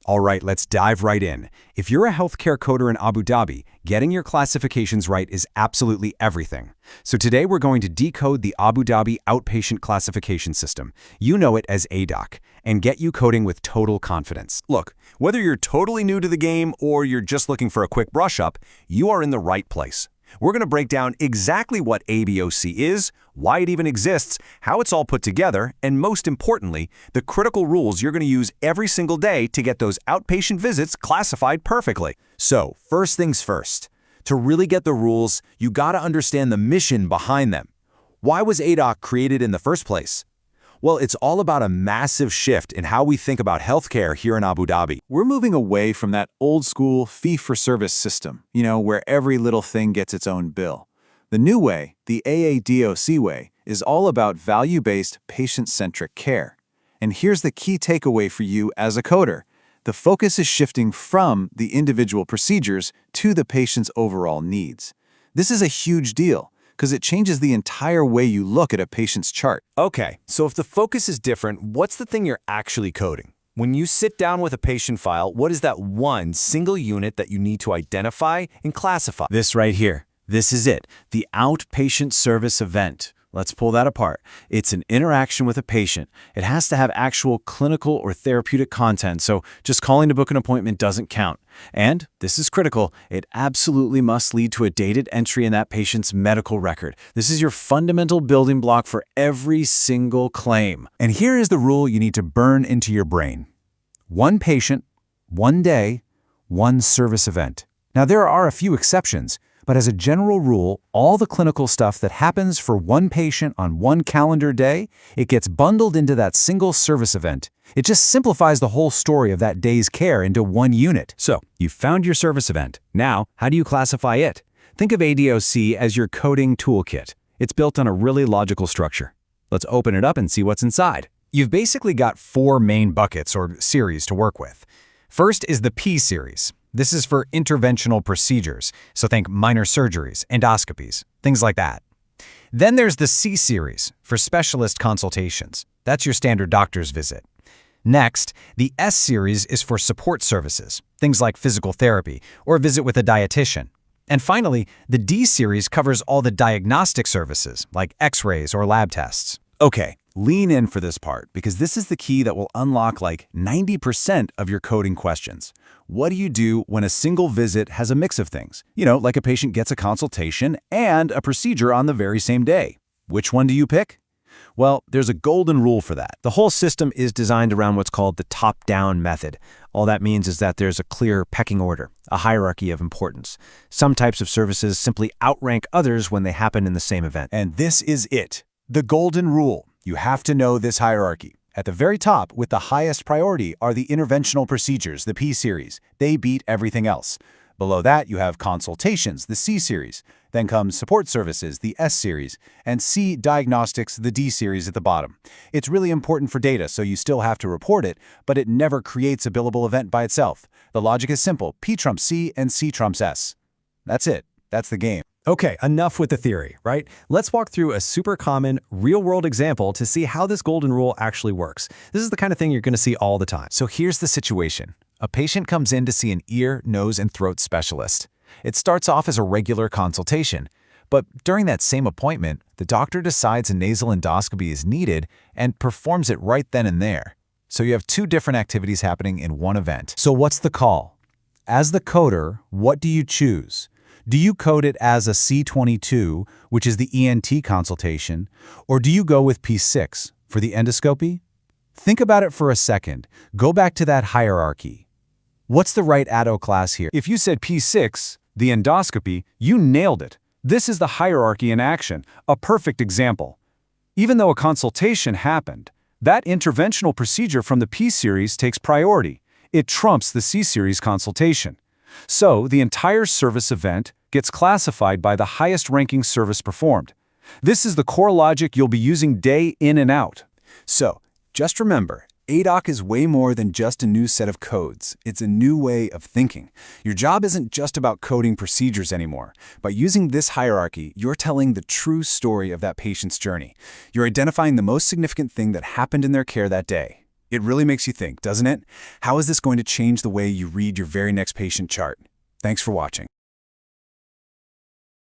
All right, let's dive right in. If you're a healthcare coder in Abu Dhabi, getting your classifications right is absolutely everything. So today we're going to decode the Abu Dhabi Outpatient Classification System, you know it as ADOC, and get you coding with total confidence. Look, whether you're totally new to the game or you're just looking for a quick brush-up, you are in the right place. We're going to break down exactly what ADOC is, why it even exists, how it's all put together, and most importantly, the critical rules you're going to use every single day to get those outpatient visits classified perfectly. So, first things first. To really get the rules, you got to understand the mission behind them. Why was ADOC created in the first place? Well, it's all about a massive shift in how we think about healthcare here in Abu Dhabi. We're moving away from that old-school fee-for-service system, where every little thing gets its own bill. The new way, the ADOC way, is all about value-based, patient-centric care. And here's the key takeaway for you as a coder. The focus is shifting from the individual procedures to the patient's overall needs. This is a huge deal, because it changes the entire way you look at a patient's chart. Okay, so if the focus is different, what's the thing you're actually coding? When you sit down with a patient file, what is that one single unit that you need to identify and classify? This right here. This is it, the outpatient service event. Let's pull that apart. It's an interaction with a patient. It has to have actual clinical or therapeutic content, so just calling to book an appointment doesn't count. And, this is critical, it absolutely must lead to a dated entry in that patient's medical record. This is your fundamental building block for every single claim. And here is the rule you need to burn into your brain. One patient, one day, one service event. Now there are a few exceptions, but as a general rule, all the clinical stuff that happens for one patient on one calendar day, it gets bundled into that single service event. It just simplifies the whole story of that day's care into one unit. So, you found your service event. Now, how do you classify it? Think of ADOC as your coding toolkit. It's built on a really logical structure. Let's open it up and see what's inside. You've basically got four main buckets or series to work with. First is the P series. This is for interventional procedures, so think minor surgeries, endoscopies, things like that. Then there's the C series for specialist consultations. That's your standard doctor's visit. Next, the S series is for support services, things like physical therapy or a visit with a dietitian. And finally, the D series covers all the diagnostic services, like X-rays or lab tests. Okay, lean in for this part, because this is the key that will unlock like 90% of your coding questions. What do you do when a single visit has a mix of things? Like a patient gets a consultation and a procedure on the very same day. Which one do you pick? Well, there's a golden rule for that. The whole system is designed around what's called the top-down method. All that means is that there's a clear pecking order, a hierarchy of importance. Some types of services simply outrank others when they happen in the same event. And this is it. The golden rule. You have to know this hierarchy. At the very top, with the highest priority, are the interventional procedures, the P series. They beat everything else. Below that, you have consultations, the C series. Then comes support services, the S series, and C diagnostics, the D series at the bottom. It's really important for data, so you still have to report it, but it never creates a billable event by itself. The logic is simple. P trumps C and C trumps S. That's it. That's the game. Okay, enough with the theory, right? Let's walk through a super common, real-world example to see how this golden rule actually works. This is the kind of thing you're going to see all the time. So here's the situation. A patient comes in to see an ear, nose, and throat specialist. It starts off as a regular consultation, but during that same appointment, the doctor decides a nasal endoscopy is needed and performs it right then and there. So you have two different activities happening in one event. So what's the call? As the coder, what do you choose? Do you code it as a C22, which is the ENT consultation, or do you go with P6 for the endoscopy? Think about it for a second. Go back to that hierarchy. What's the right ADO class here? If you said P6, the endoscopy, you nailed it. This is the hierarchy in action, a perfect example. Even though a consultation happened, that interventional procedure from the P series takes priority. It trumps the C series consultation. So, the entire service event gets classified by the highest-ranking service performed. This is the core logic you'll be using day in and out. So, just remember, ADOC is way more than just a new set of codes. It's a new way of thinking. Your job isn't just about coding procedures anymore. By using this hierarchy, you're telling the true story of that patient's journey. You're identifying the most significant thing that happened in their care that day. It really makes you think, doesn't it? How is this going to change the way you read your very next patient chart? Thanks for watching.